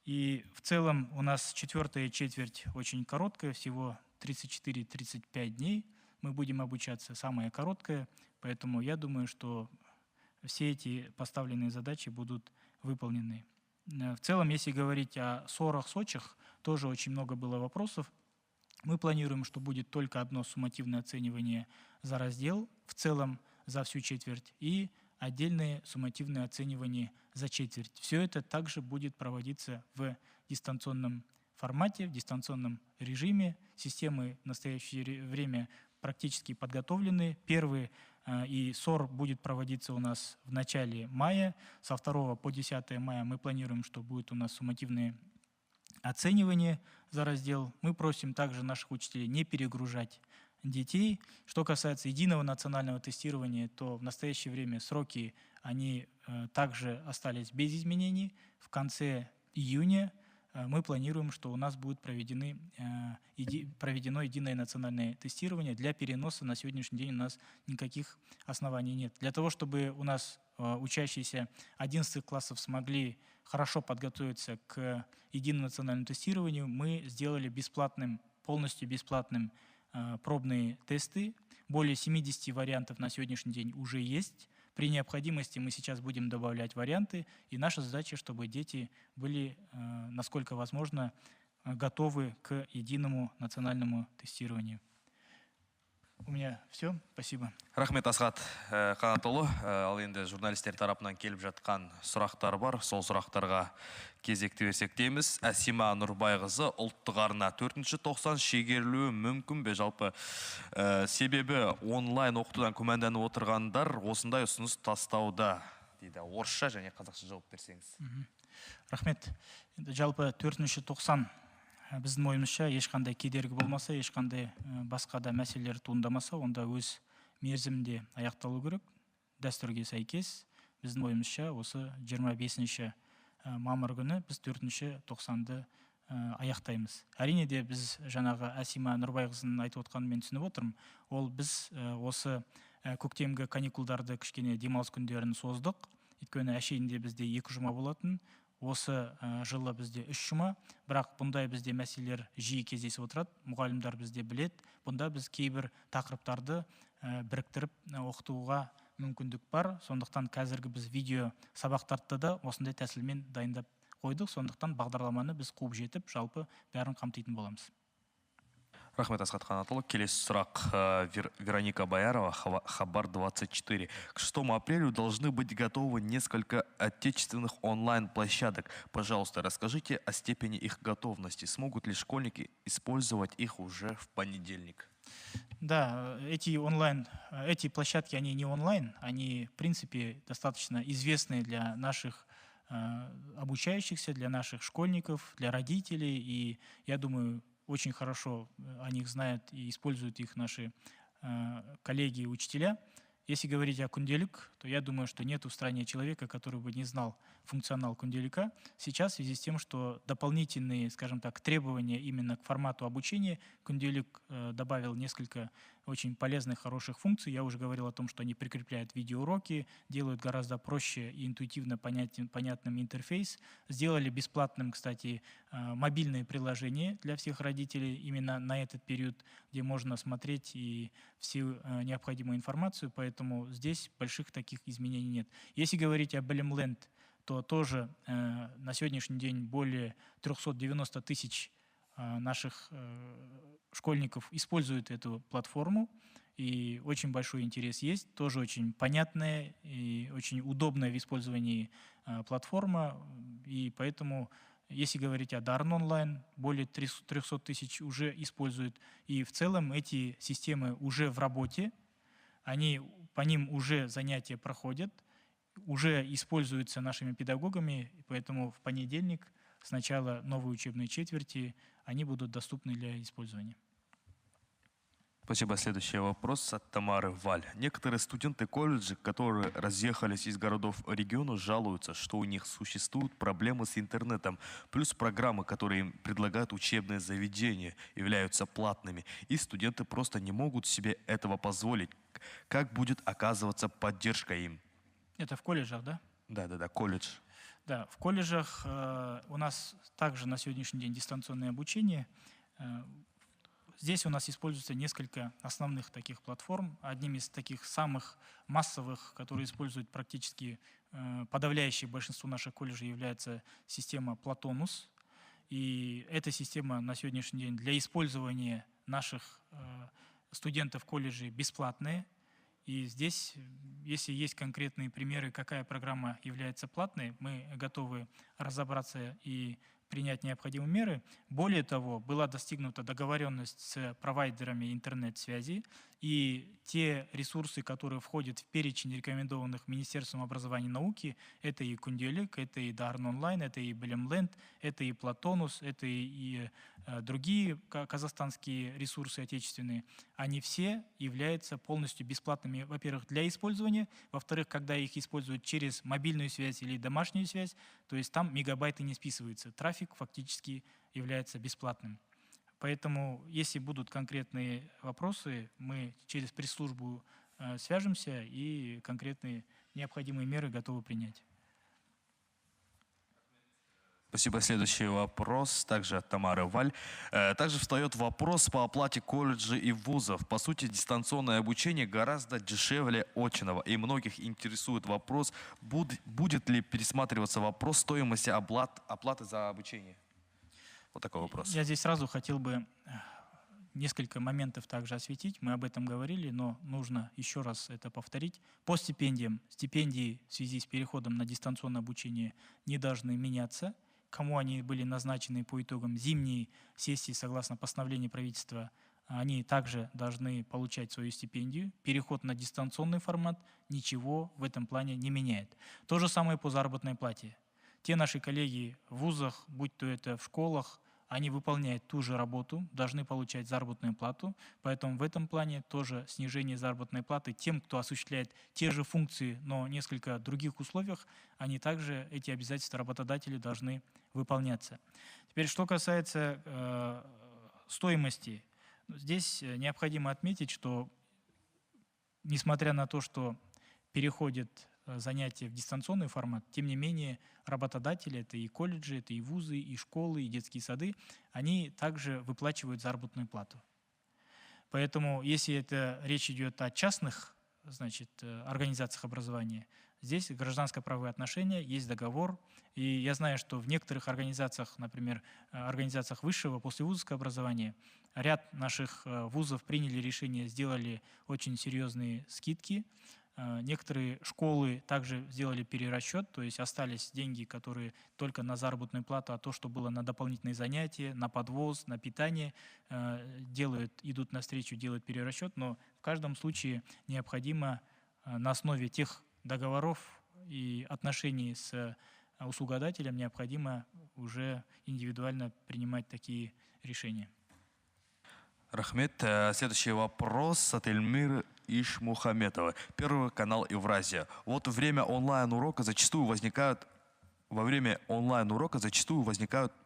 И в целом у нас четвертая четверть очень короткая, всего 34-35 дней мы будем обучаться, самая короткая. Поэтому я думаю, что все эти поставленные задачи будут выполнены. В целом, если говорить о СОРах, СОЧах, тоже очень много было вопросов. Мы планируем, что будет только одно суммативное оценивание за раздел, в целом за всю четверть, и отдельное суммативное оценивание за четверть. Все это также будет проводиться в дистанционном формате, в дистанционном режиме. Системы в настоящее время практически подготовлены. Первый и СОР будет проводиться у нас в начале мая. Со 2 по 10 мая мы планируем, что будет у нас суммативное оценивание за раздел. Мы просим также наших учителей не перегружать детей. Что касается единого национального тестирования, то в настоящее время сроки, они также остались без изменений. В конце июня мы планируем, что у нас будет проведено единое национальное тестирование. Для переноса на сегодняшний день у нас никаких оснований нет. Для того, чтобы у нас учащиеся 11 классов смогли хорошо подготовиться к единому национальному тестированию, мы сделали полностью бесплатным пробные тесты. Более 70 вариантов на сегодняшний день уже есть. При необходимости мы сейчас будем добавлять варианты, и наша задача, чтобы дети были, насколько возможно, готовы к единому национальному тестированию. У меня все. Спасибо. Рахмет Асхат Қанатұлы. Ал енді журналистер тарапынан келіп жатқан сұрақтар бар. Сол сұрақтарға кезекті берсек дейміз. Әсима Нұрбайқызы, ұлттық арна 4-ші тоқсан шегерілуі мүмкін бе? Жалпы себебі онлайн оқытудан күмәнданып отырғандар осындай ұсыныс тастауда дейді. Орысша және қазақша жауап берсеңіз. Рахмет. Жалпы 4-ші тоқсан біздің ойымызша ешқандай кедергі болмаса, ешқандай басқа да мәселелер туындамаса, онда өз мерзімінде аяқталу керек. Дәстүрге сәйкес біздің ойымызша осы 25 мамыр күні біз 4-ші тоқсанды аяқтаймыз. Әрине де біз жаңағы Әсима Нұрбайқызының айтып отқанын мен түсініп отырмын. Ол біз осы көктемгі каникулдарды кішкене демалыс күндерін создық. Өйткені әшейінде бізде 2 жұма болатын. Осы жылы бізде 3 жұма, бірақ бұндай бізде мәселелер жиі кездесіп отырады. Мұғалімдер бізде білет. Бұнда біз кейбір тақырыптарды біріктіріп оқытуға мүмкіндік бар. Сондықтан қазіргі біз видео сабақтарды да осындай тәсілмен дайындап қойдық. Сондықтан бағдарламаны біз қуып жетіп, жалпы бәрін қамтитын боламыз. Рахмет Асхат Қанатұлы. Келесі сұрақ Вероника Боярова, Хабар 24. К 6 апреля должны быть готовы несколько отечественных онлайн-площадок. Пожалуйста, расскажите о степени их готовности. Смогут ли школьники использовать их уже в понедельник? Да, эти площадки, они не онлайн, они, в принципе, достаточно известные для наших обучающихся, для наших школьников, для родителей. И я думаю, очень хорошо о них знают и используют их наши коллеги и учителя. Если говорить о Кунделик, то я думаю, что нет в стране человека, который бы не знал функционал Кунделика. Сейчас в связи с тем, что дополнительные, скажем так, требования именно к формату обучения, Кунделик добавил несколько очень полезных, хороших функций. Я уже говорил о том, что они прикрепляют видеоуроки, делают гораздо проще и интуитивно понятным интерфейс. Сделали бесплатным, кстати, мобильные приложения для всех родителей именно на этот период, где можно смотреть и всю необходимую информацию, поэтому здесь больших таких изменений нет. Если говорить о Белемленд, то тоже на сегодняшний день более 390 тысяч наших школьников используют эту платформу, и очень большой интерес есть, тоже очень понятная и очень удобная в использовании платформа, и поэтому, если говорить о Дарн онлайн, более 300 тысяч уже используют, и в целом эти системы уже в работе, по ним уже занятия проходят, уже используются нашими педагогами, поэтому в понедельник с начала новой учебной четверти они будут доступны для использования. Спасибо. Следующий вопрос от Тамары Валь. Некоторые студенты колледжа, которые разъехались из городов региона, жалуются, что у них существуют проблемы с интернетом. Плюс программы, которые им предлагают учебные заведения, являются платными. И студенты просто не могут себе этого позволить. Как будет оказываться поддержка им? Это в колледжах, да? Да, колледж. Да, в колледжах у нас также на сегодняшний день дистанционное обучение. Здесь у нас используется несколько основных таких платформ. Одним из таких самых массовых, которые используют практически подавляющее большинство наших колледжей, является система Platonus. И эта система на сегодняшний день для использования наших студентов колледжей бесплатная. И здесь, если есть конкретные примеры, какая программа является платной, мы готовы разобраться и принять необходимые меры. Более того, была достигнута договоренность с провайдерами интернет-связи, и те ресурсы, которые входят в перечень рекомендованных Министерством образования и науки, это и Кунделик, это и Дарн онлайн, это и Билемленд, это и Платонус, это и другие казахстанские ресурсы отечественные, они все являются полностью бесплатными, во-первых, для использования, во-вторых, когда их используют через мобильную связь или домашнюю связь, то есть там мегабайты не списываются, трафик фактически является бесплатным. Поэтому, если будут конкретные вопросы, мы через пресс-службу свяжемся и конкретные необходимые меры готовы принять. Спасибо. Следующий вопрос, также от Тамары Валь. Также встает вопрос по оплате колледжей и вузов. По сути, дистанционное обучение гораздо дешевле очного. И многих интересует вопрос, будет ли пересматриваться вопрос стоимости оплаты за обучение. Вот такой вопрос. Я здесь сразу хотел бы несколько моментов также осветить. Мы об этом говорили, но нужно еще раз это повторить. По стипендиям. Стипендии в связи с переходом на дистанционное обучение не должны меняться. Кому они были назначены по итогам зимней сессии, согласно постановлению правительства, они также должны получать свою стипендию. Переход на дистанционный формат ничего в этом плане не меняет. То же самое по заработной плате. Те наши коллеги в вузах, будь то это в школах, они выполняют ту же работу, должны получать заработную плату. Поэтому в этом плане тоже снижение заработной платы тем, кто осуществляет те же функции, но в несколько других условиях, они также, эти обязательства работодателей должны выполняться. Теперь, что касается стоимости. Здесь необходимо отметить, что несмотря на то, что переходит занятия в дистанционный формат, тем не менее работодатели, это и колледжи, это и вузы, и школы, и детские сады, они также выплачивают заработную плату. Поэтому, если это речь идет о частных, значит, организациях образования, здесь гражданско-правовые отношения, есть договор. И я знаю, что в некоторых организациях, например, организациях высшего послевузовского образования, ряд наших вузов приняли решение, сделали очень серьезные скидки. Некоторые школы также сделали перерасчет, то есть остались деньги, которые только на заработную плату, а то, что было на дополнительные занятия, на подвоз, на питание, идут навстречу, делают перерасчет, но в каждом случае необходимо на основе тех договоров и отношений с услугодателем необходимо уже индивидуально принимать такие решения. Рахмет. Следующий вопрос от Эльмиры Ишмухаметова. Первый канал Евразия. Во время онлайн-урока зачастую возникают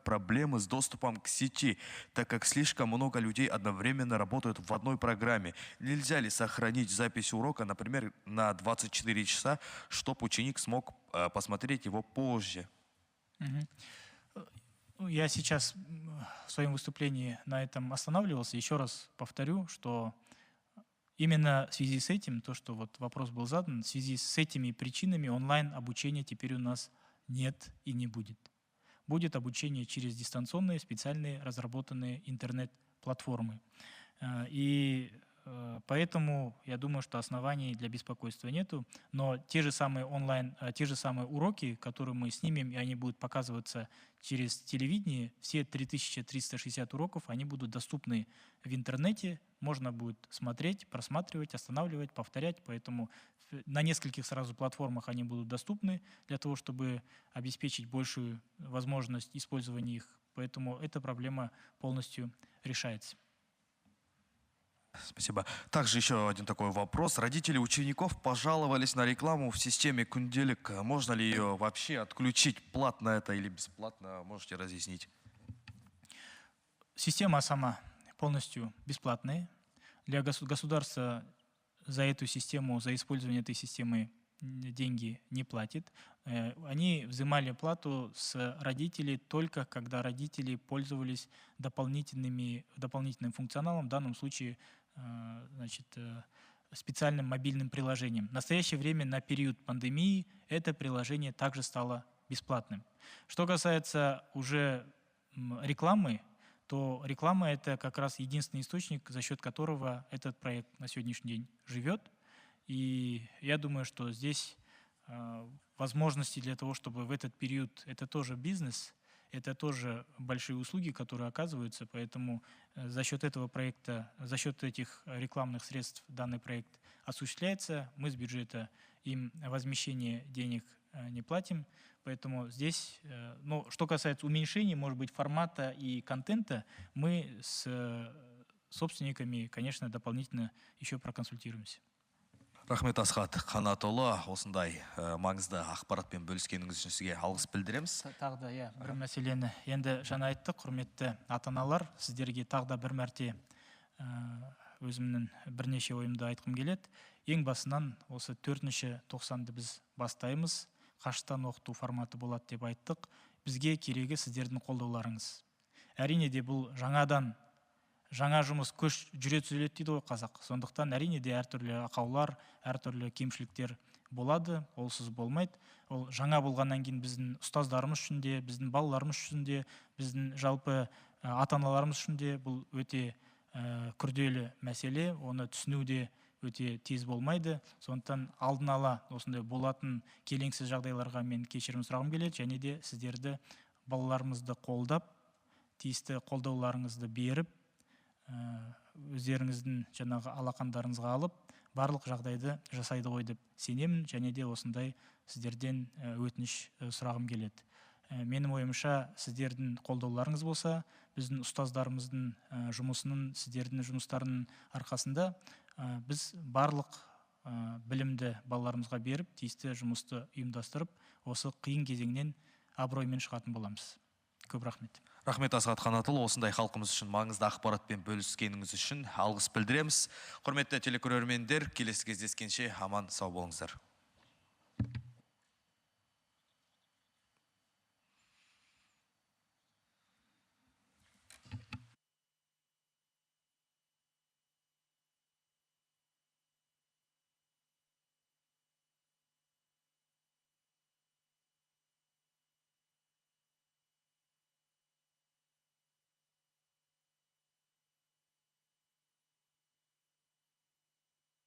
проблемы с доступом к сети, так как слишком много людей одновременно работают в одной программе. Нельзя ли сохранить запись урока, например, на 24 часа, чтобы ученик смог посмотреть его позже? Я сейчас в своем выступлении на этом останавливался. Еще раз повторю, что именно в связи с этим, то, что вот вопрос был задан, в связи с этими причинами онлайн-обучения теперь у нас нет и не будет. Будет обучение через дистанционные, специальные разработанные интернет-платформы. И поэтому я думаю, что оснований для беспокойства нету. Но те же самые уроки, которые мы снимем, и они будут показываться через телевидение, все 3360 уроков, они будут доступны в интернете. Можно будет смотреть, просматривать, останавливать, повторять. Поэтому на нескольких сразу платформах они будут доступны для того, чтобы обеспечить большую возможность использования их. Поэтому эта проблема полностью решается. Спасибо. Также еще один такой вопрос. Родители учеников пожаловались на рекламу в системе Кунделик. Можно ли ее вообще отключить? Платно это или бесплатно? Можете разъяснить? Система сама полностью бесплатная. Для государства за эту систему, за использование этой системы деньги не платит. Они взимали плату с родителей только когда родители пользовались дополнительным функционалом, в данном случае специальным мобильным приложением. В настоящее время, на период пандемии, это приложение также стало бесплатным. Что касается уже рекламы, то реклама – это как раз единственный источник, за счет которого этот проект на сегодняшний день живет. И я думаю, что здесь возможности для того, чтобы в этот период, это тоже бизнес, это тоже большие услуги, которые оказываются, поэтому за счет этого проекта, за счет этих рекламных средств данный проект осуществляется. Мы с бюджета им возмещение денег не платим, поэтому здесь, ну, что касается уменьшения, может быть, формата и контента, мы с собственниками, конечно, дополнительно еще проконсультируемся. Рахмет Асхат Қанатұлы, осындай маңызды ақпаратпен бөліскеніңіз үшін сізге алғыс білдіреміз. Тағы да, бір мәселені енді жаңа айттық, құрметті ата-аналар, сіздерге тағы да бір мәрте өзімнің бірнеше ойымды айтқым келеді. Ең басынан осы 4-ші тоқсанды біз бастаймыз, қашықтан оқыту форматы болады деп айттық. Бізге керегі сіздердің қолдауларыңыз. Әрине де бұл жаңа жұмыс көш жүре түзеледі дейді ғой қазақ. Сондықтан әрине де әртүрлі ақаулар, әртүрлі кемшіліктер болады, олсыз болмайды. Ол жаңа болғаннан кейін біздің ұстаздарымыз үшін де, біздің балаларымыз үшін де, біздің жалпы ата-аналарымыз үшін де бұл өте күрделі мәселе, оны түсіну де өте тез болмайды. Сондықтан алдын ала осындай болатын келеңсіз жағдайларға мен кешірім сұрағым келеді, және де сіздерді, балаларымызды қолдап, тиісті қолдауларыңызды беріп, өздеріңіздің жаңағы алақандарыңызға алып, барлық жағдайды жасайды ғой деп сенемін, және де осындай сіздерден өтініш сұрағым келеді. Менің ойымша, сіздердің қолдауларыңыз болса, біздің ұстаздарымыздың жұмысының, сіздердің жұмыстарының арқасында біз барлық білімді балаларымызға беріп, тиісті жұмысты ұйымдастырып, осы қиын кезеңнен абыроймен шығатын боламыз. Көп рахмет. Рахмет Асхат Қанатұлы, осындай халқымыз үшін маңызды ақпаратпен бөліскеніңіз үшін алғыс білдіреміз. Құрметті телекөрермендер, келесі кездескенше аман сау болыңыздар.